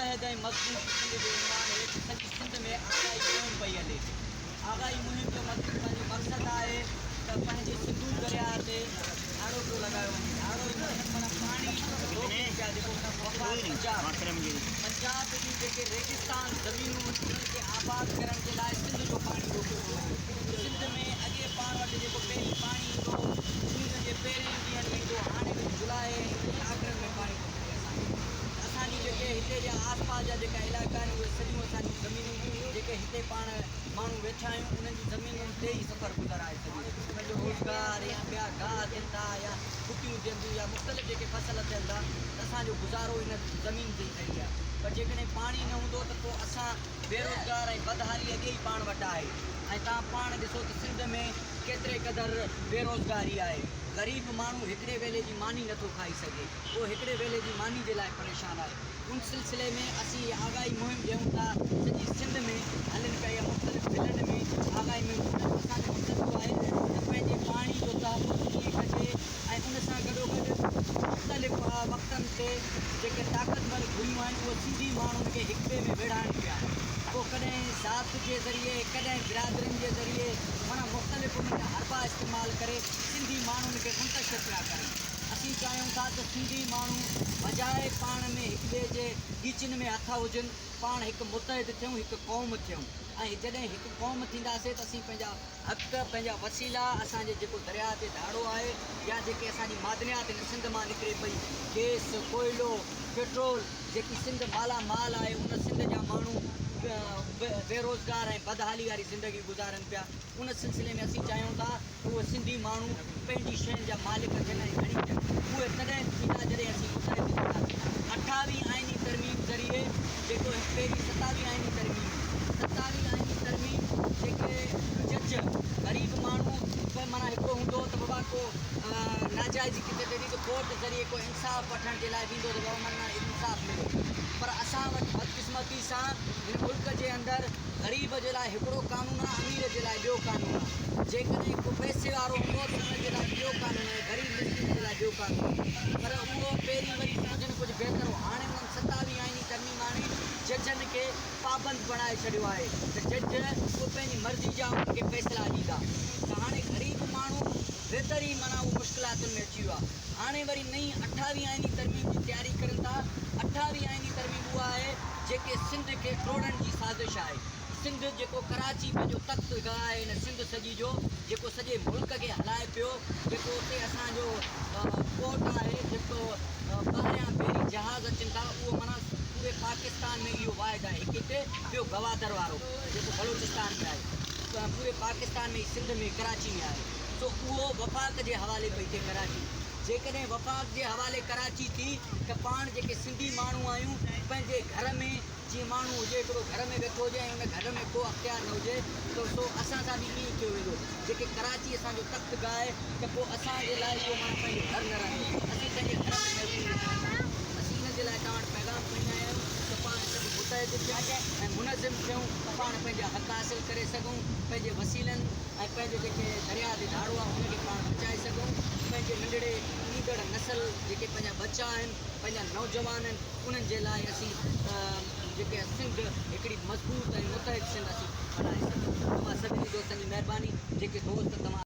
मुतहद ऐं मज़बूत सिंध जो उनवान हेठि सॼी सिंध में आगाही मुहिम पई हले। आगाही मुहिम जो मक़सदु आहे त पंहिंजे सिंधू दरिया ते झाड़ो पियो लॻायो वञे। झाड़ो माना पाणी पिया जेको पंजाब जी जेके रेगिस्तान ज़मीनूं उन्हनि खे आबाद करण जे लाइ सिंध जो पाणी रोकियो पियो वञे। सिंध में अॻे पाण वटि जेको पहिरीं पाणी ईंदो उन जे पहिरें ॾींहंनि में ईंदो, हाणे जुलाई आख़िर में पाणी थो मिले असांजी जेके हिते जा आसपास जा जेका इलाइक़ा आहिनि उहे सॼियूं असांजी ज़मीनूं जेके हिते पाण माण्हू वेठा आहियूं उन्हनि जी ज़मीनुनि ते ई सफ़र गुज़ाराए सघूं। पंहिंजो रोज़गार या ॿिया गाह थियनि था या खुटियूं थियनि थियूं या मुख़्तलिफ़ जेके फ़सल थियनि था असांजो गुज़ारो इन ज़मीन ते ई ठही आहे। पर जेकॾहिं पाणी न हूंदो त पोइ असां बेरोज़गार ऐं बदहाली अॻे ई पाण वटि आहे। ऐं तव्हां पाण ॾिसो त सिंध में केतिरे क़दुरु बेरोज़गारी आहे। ग़रीब माण्हू हिकिड़े वेले जी मानी नथो खाई सघे, उहो हिकिड़े वेले जी मानी जे लाइ परेशान आहे। उन सिलसिले में असीं आगाही मुहिम ॾियूं था सॼी सिंध में हलनि पिया या मुख़्तलिफ़ ज़िलनि में आगाही मुहिम। असांजो मक़सदु आहे त पंहिंजे पाणी जो तहफ़ुज़ कीअं कजे ऐं उन सां गॾोगॾु मुख़्तलिफ़ वक़्तनि ते जेके ताक़तवर घुरियूं आहिनि उहे सिंधी माण्हुनि खे हिक ॿिए में विढ़ाइनि पिया। पोइ कॾहिं ज़ात जे ज़रिए कॾहिं बिरादरियुनि जे ज़रिए माना मुख़्तलिफ़ उन्हनि जा हरबा इस्तेमालु करे सिंधी माण्हुनि खे मुंतशिर पिया करनि। असीं चाहियूं था त सिंधी माण्हू बजाए पाण में हिक ॿिए जे ॻीचन में हथ हुजनि, पाण हिकु मुतहद थियूं, हिकु क़ौम थियूं। ऐं जॾहिं हिकु क़ौम थींदासीं त असीं पंहिंजा हक़, पंहिंजा वसीला, असांजे जेको दरिया ते धाड़ो आहे या जेके असांजी मादनियात हिन सिंध मां निकिरे पई, गैस, कोयलो, पेट्रोल, जेकी सिंध मालामाल आहे उन सिंध जा माण्हू बेरोज़गार ऐं बदहाली वारी ज़िंदगी गुज़ारनि पिया। उन सिलसिले में असीं चाहियूं था त उहे सिंधी माण्हू पंहिंजी शयुनि जा मालिक थियनि ऐं घणी थियनि। उहे तॾहिं थींदा जॾहिं असीं मुतहद थींदासीं। 28वीं आइनी तरमीम ज़रिए जेको पहिरीं 27वीं आइनी तरमीम जेके जज ग़रीब माण्हू माना हिकिड़ो हूंदो त बाबा को नाजाइज़ किथे तॾहिं त कोर्ट ज़रिए को इंसाफ़ वठण जे लाइ वेंदो त बाबा माना इंसाफ़ मिले। पर असां वटि बदकिस्मती सां हिन मुल्क जे अंदरि ग़रीब जे लाइ हिकिड़ो कानून आहे, अमीर जे लाइ ॿियो कानून आहे। जेकॾहिं को पैसे वारो हूंदो त हुन जे लाइ ॿियो कानून आहे, ग़रीब मिस्किन जे लाइ ॿियो कानून आहे। पर उहो पहिरीं वरी कुझु न कुझु बहितर हो। हाणे उन्हनि 27वीं आइनी तरमीम हाणे जजनि खे पाबंद बणाए छॾियो आहे त जज उहे पंहिंजी मर्ज़ी जा उन्हनि खे फ़ैसिला ॾींदा। त हाणे ग़रीब माण्हू बेहतरी माना उहो मुश्किलातुनि में अची वियो आहे। हाणे वरी नई 28वीं आइनी तरमीम जी तयारी करनि था। 28वीं आइनी तरमीम उहा आहे जेके सिंध खे तोड़ण जी साज़िश आहे। सिंध जेको कराची पंहिंजो तख़्त गाह आहे हिन सिंध सॼी जो जेको सॼे मुल्क खे हलाए पियो, जेको उते असांजो पोर्ट आहे, जेको ॿाहिरियां पहिरीं जहाज़ अचनि था, उहो माना पूरे पाकिस्तान में इहो वाहिद आहे। हिकु हिते ॿियो गवादर वारो जेको बलोचिस्तान में आहे, पूरे पाकिस्तान में सिंध में कराची में आहे। सो उहो वफ़ाक़ जे हवाले पई थिए कराची। जेकॾहिं वफ़ाक़ जे हवाले कराची थी त पाण जेके सिंधी माण्हू आहियूं पंहिंजे घर में जीअं माण्हू हुजे हिकिड़ो घर में वेठो हुजे ऐं हुन घर में को अख़्तियार न हुजे त सो असां सां बि ईअं कयो वेंदो। जेके कराची असांजो तख़्त गाह आहे त पोइ असांजे लाइ इहो माण्हू पंहिंजे घर न रहे, असीं पंहिंजे घर में असीं हिन जे लाइ तव्हां वटि पैगाम खणी आया आहियूं त पाण सभु मुतहद थियूं ऐं मुनज़िम थियूं, पाण पंहिंजा हक़ हासिल करे सघूं, पंहिंजे वसीलनि ऐं पंहिंजे जेके दरिया ते धाड़ो आहे उनखे पाण बचाए सघूं। पंहिंजे नंढड़े ईंदड़ नसल जेके पंहिंजा बच्चा आहिनि, पंहिंजा नौजवान आहिनि, उन्हनि जे लाइ असीं जेके सिंध हिकिड़ी मज़बूत ऐं मुतहद सिंध असीं बणाए सघूं। तव्हां सभिनी दोस्तनि जी महिरबानी। जेके दोस्त तव्हां